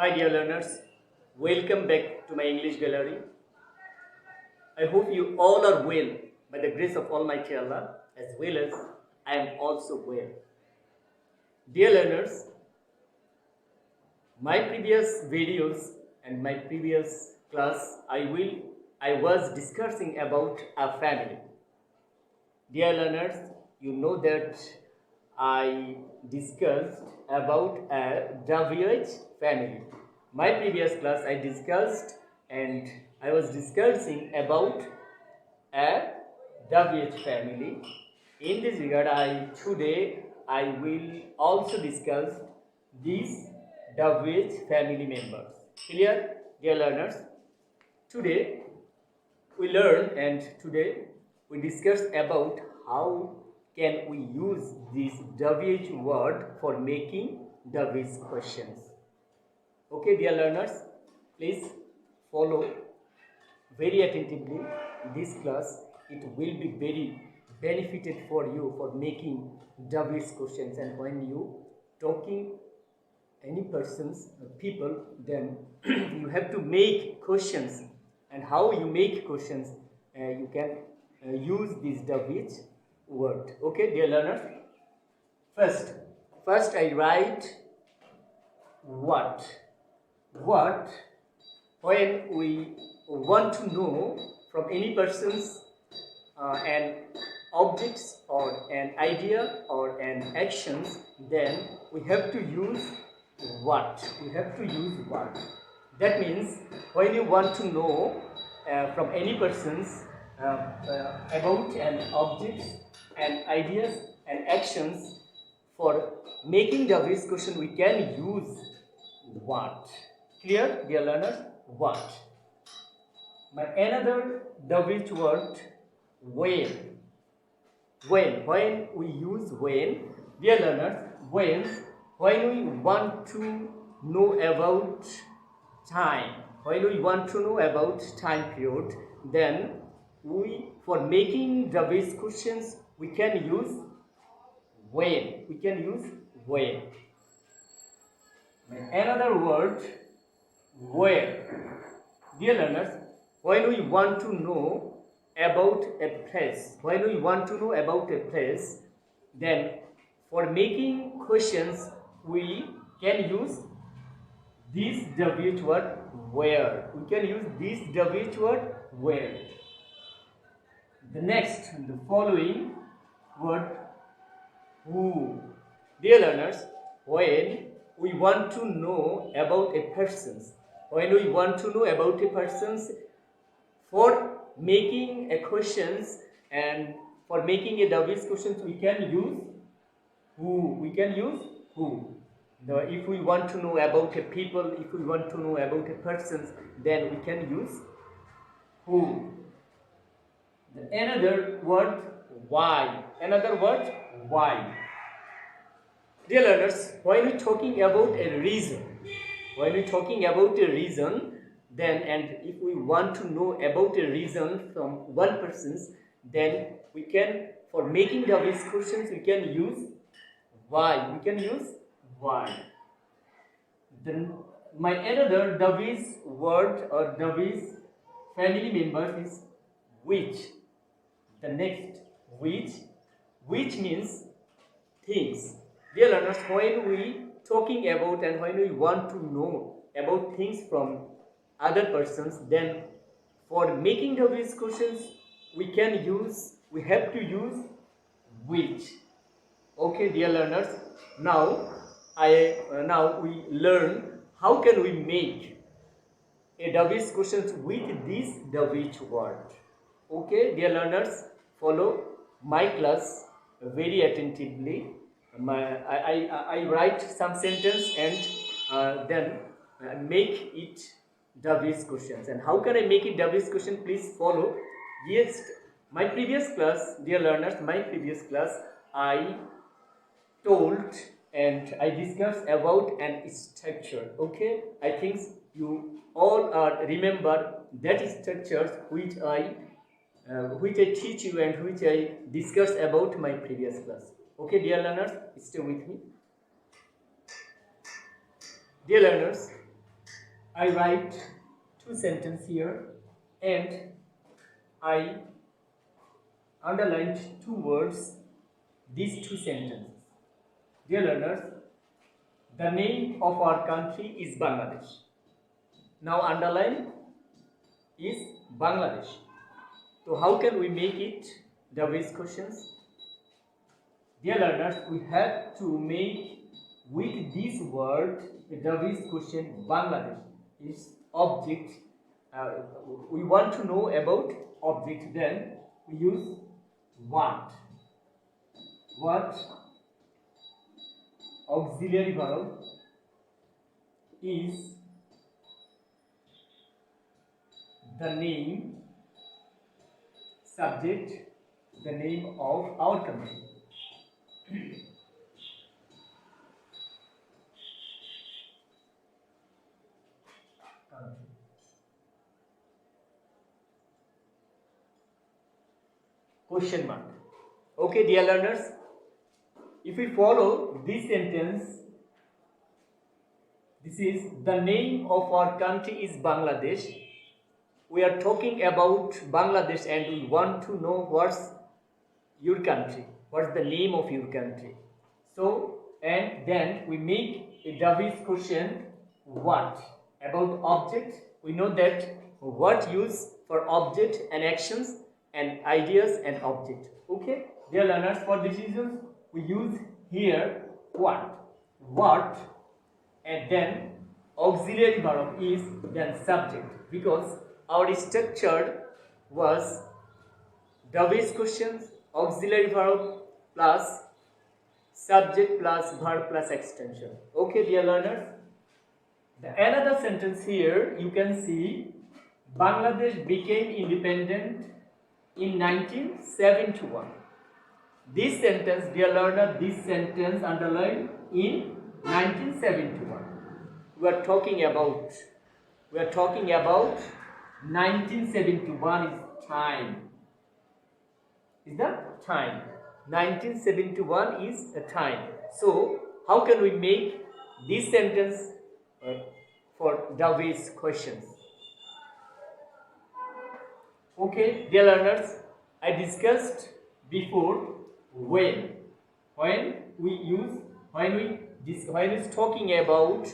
Hi dear learners, welcome back to my English gallery. I hope you all are well by the grace of Almighty Allah, as well as I am also well. Dear learners, my previous videos and my previous class I was discussing about a family. Dear learners, you know that I discussed about a WH family. My previous class I discussed and I was discussing about a WH family. In this regard, today I will also discuss these WH family members. Clear, dear learners? Today today we discuss about how can we use this WH word for making WH questions. Okay, dear learners, please follow very attentively this class. It will be very benefited for you for making WH questions, and when you talking any people, then you have to make questions, and how you make questions you can use this WH word. Okay, dear learners, first I write what when we want to know from any person's an objects or an idea or an actions, then we have to use what. That means when you want to know from any person's about an objects and ideas and actions, for making the WH question we can use what. Clear, dear learners? What. My another WH word, when. When we use when, dear learners, when we want to know about time, period, then for making WH questions we can use when. Another word, where. Dear learners, when we want to know about a place, then for making questions we can use this WH word, where. The following word, who. Dear learners, when we want to know about a person, for making a questions and for making a WH questions we can use who. If we want to know about a people, if we want to know about a person, then we can use who. Another word, why. Dear learners, when we're talking about a reason, then, and if we want to know about a reason from one person, then we can, for making WH questions, we can use why. Then my another WH word or WH family member is which. The next, which means things. Dear learners, when we talking about and when we want to know about things from other persons, then for making WH questions we have to use which. Okay, dear learners, now we learn how can we make a WH questions with this WH word. Okay, dear learners, follow my class very attentively. I write some sentence and then make it WH questions. And how can I make it WH question? Please follow. Yes, my previous class, dear learners, I told and I discussed about an structure. Okay, I think you all remember that structures which I teach you and which I discussed about my previous class. Okay, dear learners, stay with me. Dear learners, I write two sentences here and I underlined two words, these two sentences. Dear learners, the name of our country is Bangladesh. Now underline is Bangladesh. So how can we make it WH questions? Dear learners, we have to make with this word a WH question Bangladesh is object. We want to know about object, then we use what. What auxiliary verb is the name, subject, the name of our country. Question mark. Okay, dear learners, if we follow this sentence, this is the name of our country is Bangladesh. We are talking about Bangladesh and we want to know what's your country, what's the name of your country. So, and then we make a WH question, what? About object, we know that what use for object and actions and ideas and object. Okay, dear learners, for decisions we use here what, and then auxiliary verb is then subject, because our structure was WH questions, auxiliary verb plus subject plus verb plus extension. Okay, dear learners, another sentence here you can see Bangladesh became independent in 1971. This sentence, dear learner, this sentence underlined in 1971. We are talking about 1971 is time. Is that time? 1971 is a time. So how can we make this sentence for WH questions? Okay, dear learners, I discussed before when it's talking about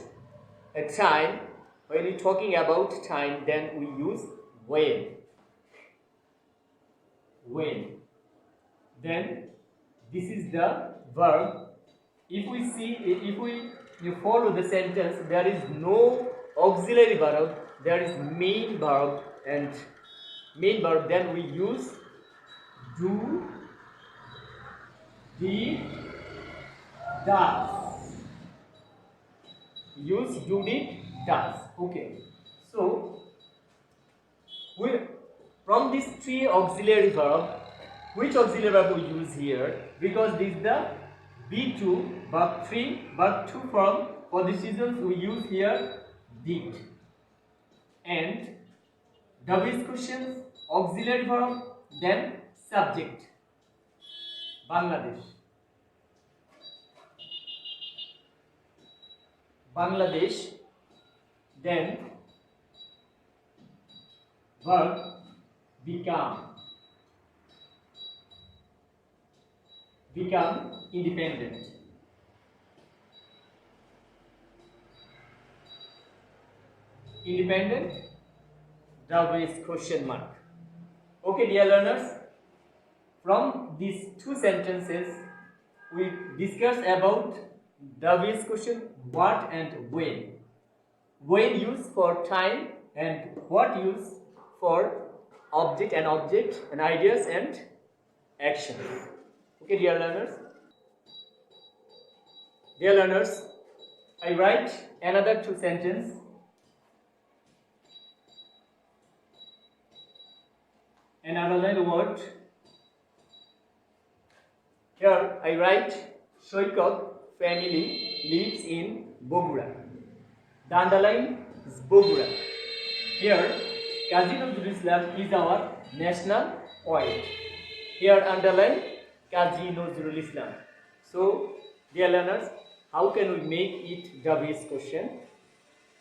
a time, when we're talking about time, then we use when. Then this is the verb. If we follow the sentence, there is no auxiliary verb, there is main verb, and main verb, then we use do, did, does. Use do, did, does. Okay. So from these three auxiliary verb, which auxiliary verb we use here? Because this is the B2, verb 3, verb 2 form. For this reason we use here did. And WH questions, auxiliary verb, then subject. Bangladesh. Then verb become independent. WH question mark. Okay, dear learners, from these two sentences we discussed about WH question what and when. When used for time and what used for object and ideas and actions. Okay, dear learners, I write another two sentences. Another word. Here I write Shoikot family lives in Bogura. The underline is Bogura. Here Kazi Nazrul Islam is our national poet. Here underline Kazi Nazrul Islam. So, dear learners, how can we make it WH question?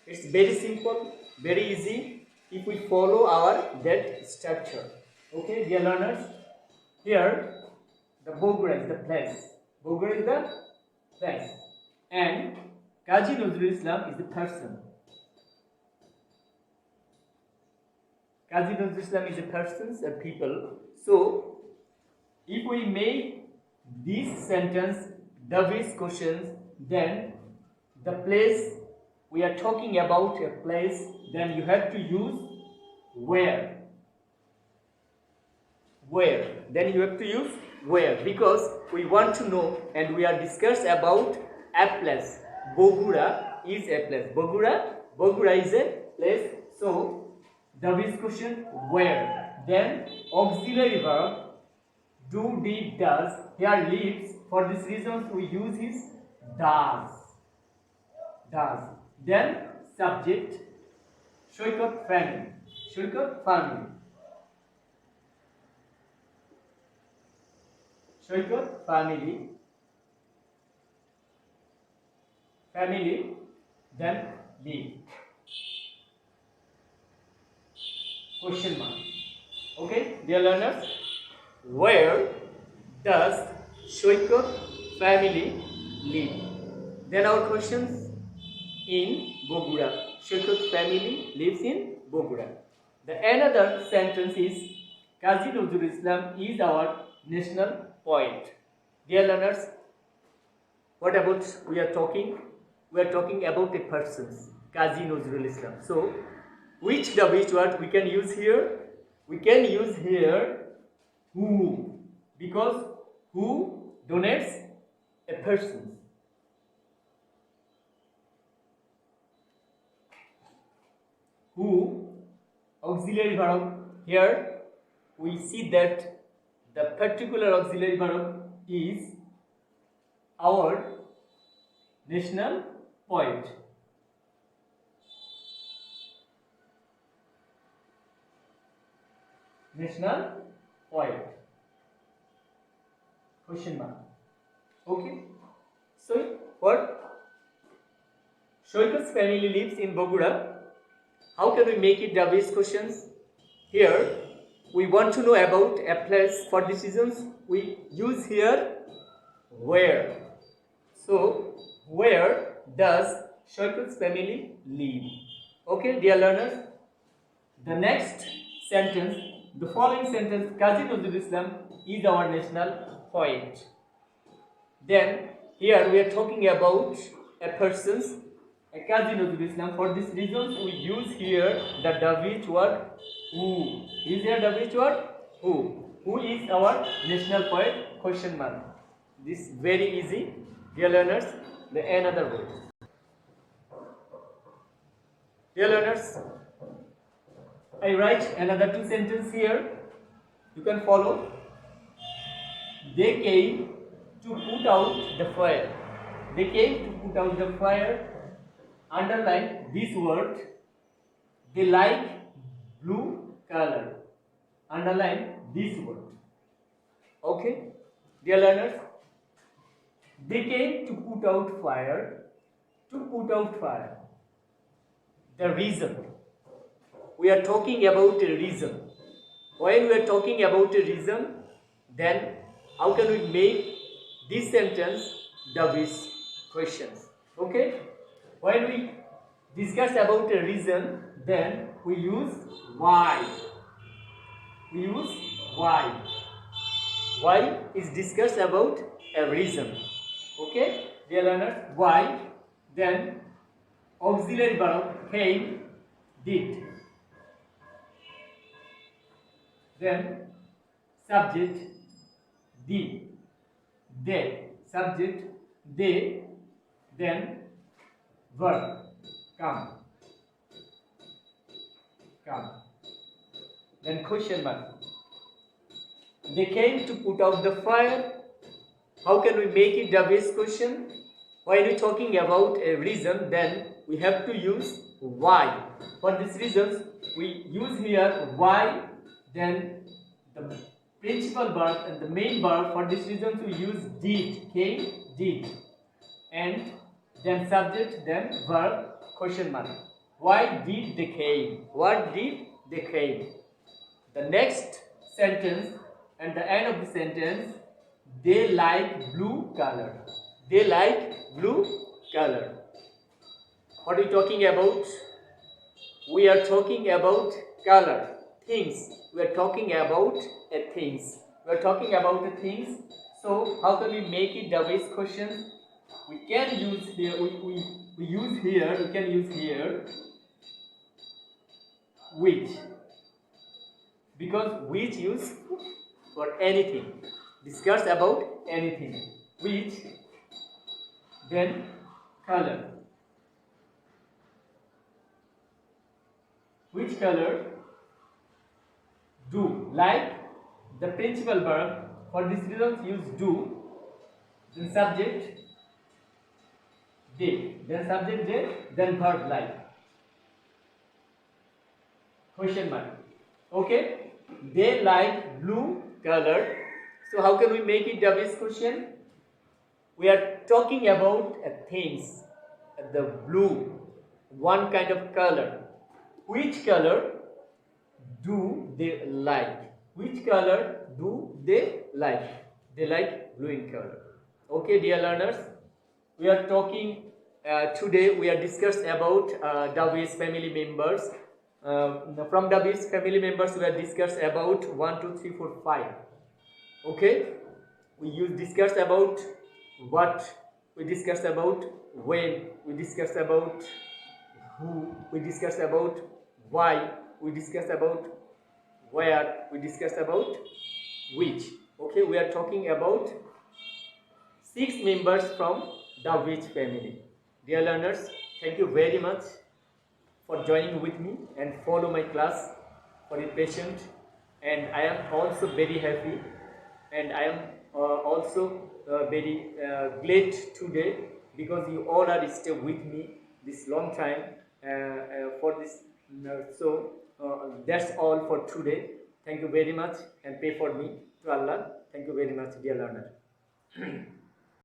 It's very simple, very easy if we follow our that structure. Okay, dear learners, here the Bogura is the place. Bogura is the place, and Kazi Nazrul Islam is the person. Kazi Nazrul Islam is a persons or people. So, if we make this sentence WH questions, then the place we are talking about a place, then you have to use where. Where? Then you have to use where, because we want to know and we are discussing about a place. Bogura is a place. Bogura is a place. So WH question where. Then auxiliary verb do, did, does. Here lives. For this reason we use his does. Does. Then subject Shoykot family. Shoykot family. Shoykot family. Family. Then live. Question mark. Okay, dear learners, where does Shoykot family live? Then our questions in Bogura. Shoykot family lives in Bogura. The another sentence is Kazi Nazrul Islam is our national poet. Dear learners, what about we are talking? We are talking about a person, Kazi Nazrul Islam. So, which WH word we can use here? We can use here who, because who denotes a person. Who, auxiliary verb, here we see that the particular auxiliary verb is our national poet. National poet. Question mark. Okay. So what? Shoykot's family lives in Bogura. How can we make it WH questions? Here we want to know about a place. For this reasons we use here where. So where does Shoykot's family live? Okay, dear learners. The next sentence, the following sentence, Kazi Nazrul Islam is our national poet. Then here we are talking about a person's, a Kazi Nazrul Islam. For this reason we use here the WH word who. Is here WH word who. Who is our national poet? Question mark. This is very easy, dear learners. The another word. Dear learners, I write another two sentences here. You can follow. They came to put out the fire. They came to put out the fire. Underline this word. They like blue color. Underline this word. Okay, dear learners. They came to put out fire. To put out fire. The reason. We are talking about a reason. When we are talking about a reason, then how can we make this sentence WH questions? Okay? When we discuss about a reason, then we use why. We use why. Why is discussed about a reason. Okay? Dear learners, why? Then auxiliary verb came, did. Then subject did, they, subject they, then verb come, then question mark. They came to put out the fire. How can we make it WH question? When we're talking about a reason, then we have to use why. For this reasons we use here why. Then the principal verb and the main verb. For this reason we use did, came, did, and then subject, then verb, question mark. Why did they came? What did they came? The next sentence and the end of the sentence, they like blue color. They like blue color. What are we talking about? We are talking about color, things. We are talking about a things. We are talking about the things. So how can we make it WH question? We can use here. We use here. We can use here which, because which use for anything. Discuss about anything. Which, then color. Which color? Do, like the principal verb. For this reason use do. Then subject they. Then subject they. Then verb like. Question mark. Okay. They like blue color. So how can we make it WH question? We are talking about things. The blue, one kind of color. Which color do they like? Which color do they like? They like blue in color. Okay, dear learners, we are talking today. We are discussing about WH family members. From WH family members, we are discussed about 1, 2, 3, 4, 5. Okay, we discuss about what, we discuss about when, we discuss about who, we discuss about why, we discuss about where, we discuss about which. Okay, we are talking about 6 members from WH family. Dear learners, thank you very much for joining with me and follow my class for your patient. And I am also very happy, and I am also very glad today, because you all are stay with me this long time for this. So that's all for today. Thank you very much, and pray for me to Allah. Thank you very much, dear learner.